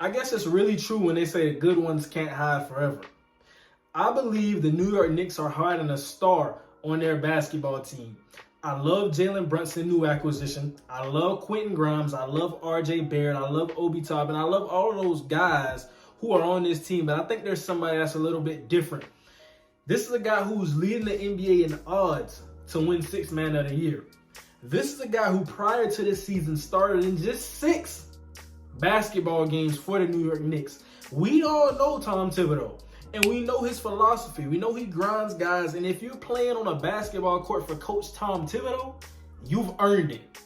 I guess it's really true when they say the good ones can't hide forever. I believe the New York Knicks are hiding a star on their basketball team. I love Jalen Brunson, new acquisition. I love Quentin Grimes. I love R.J. Barrett. I love Obi Toppin. I love all of those guys who are on this team, but I think there's somebody that's a little bit different. This is a guy who's leading the NBA in odds to win Sixth Man of the Year. This is a guy who prior to this season started in just 6 basketball games for the New York Knicks. We all know Tom Thibodeau, and we know his philosophy. We know he grinds guys, and if you're playing on a basketball court for Coach Tom Thibodeau, you've earned it.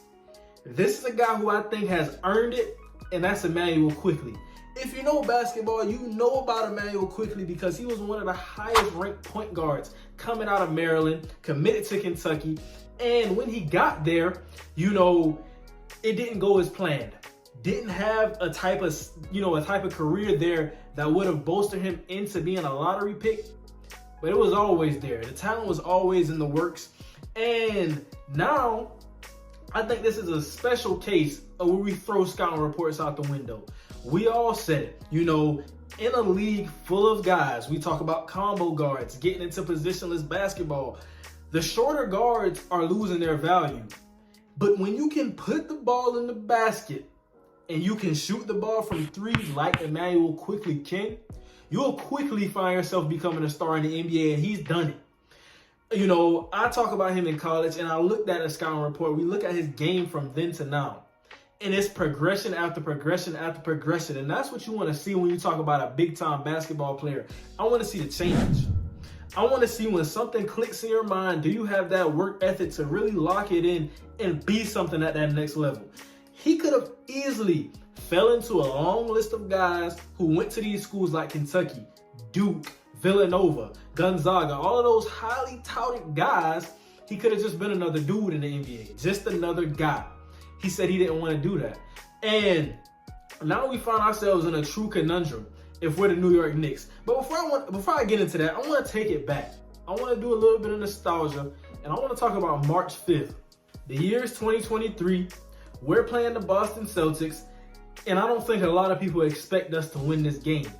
This is a guy who I think has earned it, and that's Immanuel Quickley. If you know basketball, you know about Immanuel Quickley because he was one of the highest ranked point guards coming out of Maryland, committed to Kentucky. And when he got there, it didn't go as planned. Didn't have a type of career there that would have bolstered him into being a lottery pick. But it was always there. The talent was always in the works. And now, I think this is a special case of where we throw scouting reports out the window. We all said it, in a league full of guys, we talk about combo guards, getting into positionless basketball. The shorter guards are losing their value. But when you can put the ball in the basket and you can shoot the ball from 3 like Immanuel Quickley can, you'll quickly find yourself becoming a star in the NBA, and he's done it. I talk about him in college, and I looked at a scouting report. We look at his game from then to now. And it's progression after progression after progression. And that's what you want to see when you talk about a big-time basketball player. I want to see the change. I want to see when something clicks in your mind, do you have that work ethic to really lock it in and be something at that next level? He could have easily fell into a long list of guys who went to these schools like Kentucky, Duke, Villanova, Gonzaga, all of those highly touted guys. He could have just been another dude in the NBA, just another guy. He said he didn't want to do that. And now we find ourselves in a true conundrum if we're the New York Knicks. But before I get into that, I want to take it back. I want to do a little bit of nostalgia, and I want to talk about March 5th. The year is 2023. We're playing the Boston Celtics, and I don't think a lot of people expect us to win this game.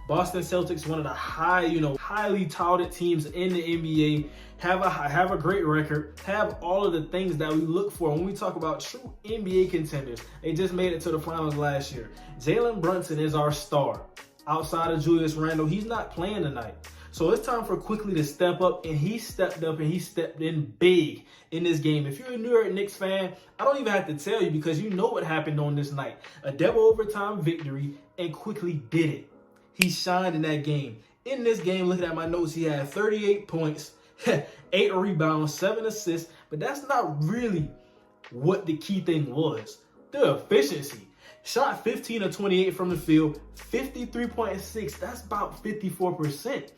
Boston Celtics, one of the highly touted teams in the NBA, have a great record, have all of the things that we look for when we talk about true NBA contenders. They just made it to the finals last year. Jalen Brunson is our star. Outside of Julius Randle, he's not playing tonight. So it's time for Quickley to step up, and he stepped up and he stepped in big in this game. If you're a New York Knicks fan, I don't even have to tell you because you know what happened on this night. A double overtime victory, and Quickley did it. He shined in that game. In this game, looking at my notes, he had 38 points, 8 rebounds, 7 assists, but that's not really what the key thing was. The efficiency. Shot 15 of 28 from the field, 53.6. That's about 54%.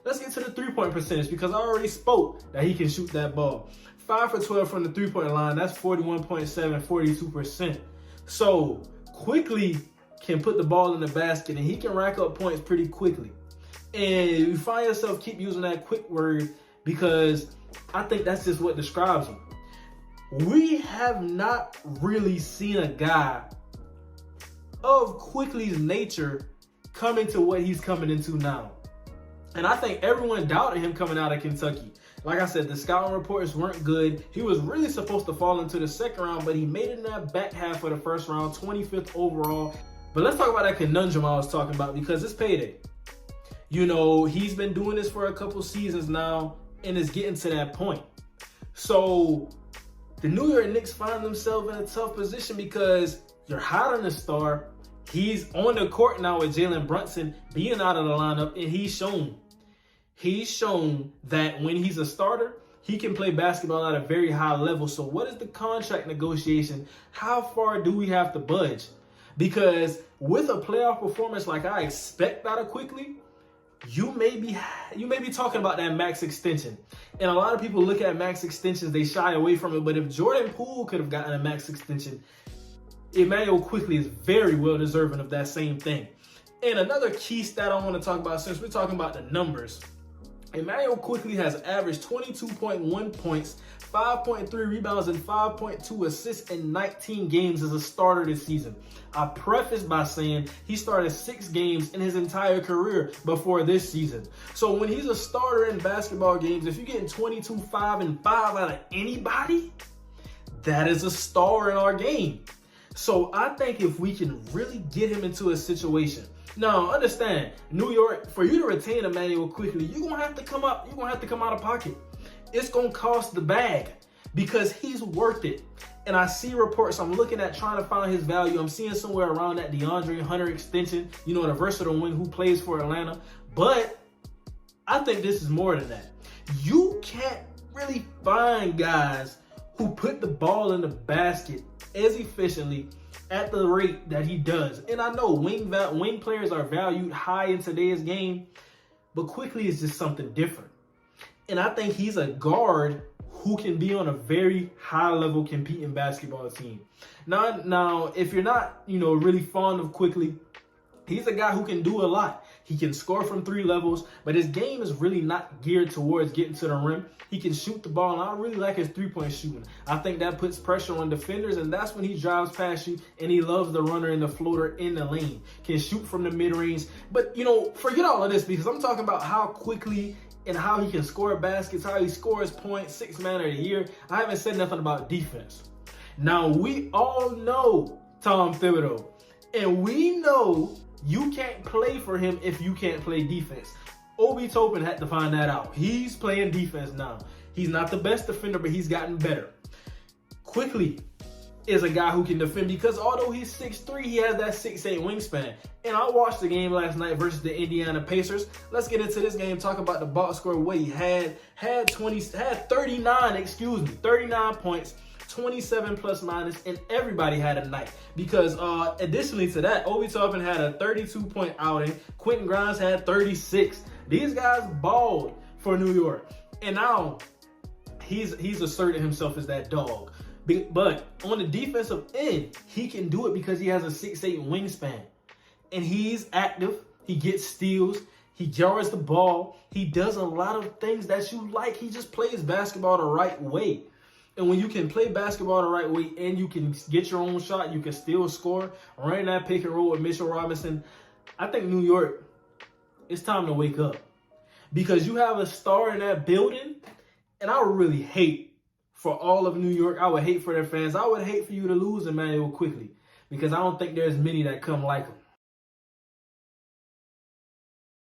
Let's get to the three-point percentage because I already spoke that he can shoot that ball. 5 for 12 from the three-point line. That's 41.7, 42%. So Quickley can put the ball in the basket, and he can rack up points pretty quickly. And you find yourself keep using that quick word because I think that's just what describes him. We have not really seen a guy of Quickley's nature come into what he's coming into now. And I think everyone doubted him coming out of Kentucky. Like I said, the scouting reports weren't good. He was really supposed to fall into the second round, but he made it in that back half of the first round, 25th overall. But let's talk about that conundrum I was talking about because it's payday. He's been doing this for a couple seasons now, and it's getting to that point. So the New York Knicks find themselves in a tough position because you're hiding a star. He's on the court now with Jalen Brunson being out of the lineup, and he's shown that when he's a starter, he can play basketball at a very high level. So what is the contract negotiation? How far do we have to budge? Because with a playoff performance like I expect out of Quickley, you may be talking about that max extension. And a lot of people look at max extensions, they shy away from it. But if Jordan Poole could have gotten a max extension, Immanuel Quickley is very well deserving of that same thing. And another key stat I want to talk about, since we're talking about the numbers, Emmanuel Quickly has averaged 22.1 points, 5.3 rebounds, and 5.2 assists in 19 games as a starter this season. I preface by saying he started 6 games in his entire career before this season. So when he's a starter in basketball games, if you're getting 22, 5, and 5 out of anybody, that is a star in our game. So I think if we can really get him into a situation. Now, understand, New York, for you to retain Emmanuel Quickly, you're gonna have to come up. You're gonna have to come out of pocket. It's gonna cost the bag because he's worth it. And I see reports. I'm looking at trying to find his value. I'm seeing somewhere around that DeAndre Hunter extension. The versatile wing who plays for Atlanta. But I think this is more than that. You can't really find guys who put the ball in the basket as efficiently at the rate that he does. And I know wing players are valued high in today's game, but Quickly is just something different. And I think he's a guard who can be on a very high level competing basketball team. Now, if you're not, really fond of Quickly, he's a guy who can do a lot. He can score from 3 levels, but his game is really not geared towards getting to the rim. He can shoot the ball, and I really like his 3-point shooting. I think that puts pressure on defenders, and that's when he drives past you, and he loves the runner and the floater in the lane. Can shoot from the mid-range. But, forget all of this because I'm talking about how Quickly and how he can score baskets, how he scores points, 6th man of the year. I haven't said nothing about defense. Now, we all know Tom Thibodeau, and we know you can't play for him if you can't play defense. Obi Toppin had to find that out. He's playing defense now. He's not the best defender, but he's gotten better. Quickly is a guy who can defend because although he's 6'3", he has that 6'8" wingspan. And I watched the game last night versus the Indiana Pacers. Let's get into this game, talk about the box score. What he had 39 points, 27 plus minus, and everybody had a night. Because additionally to that, Obi Toppin had a 32-point outing. Quentin Grimes had 36. These guys balled for New York. And now he's asserted himself as that dog. But on the defensive end, he can do it because he has a 6'8" wingspan. And he's active. He gets steals. He guards the ball. He does a lot of things that you like. He just plays basketball the right way. And when you can play basketball the right way and you can get your own shot, you can still score, running that pick and roll with Mitchell Robinson, I think New York, it's time to wake up. Because you have a star in that building, and I would really hate for all of New York. I would hate for their fans. I would hate for you to lose Emmanuel Quickly because I don't think there's many that come like him.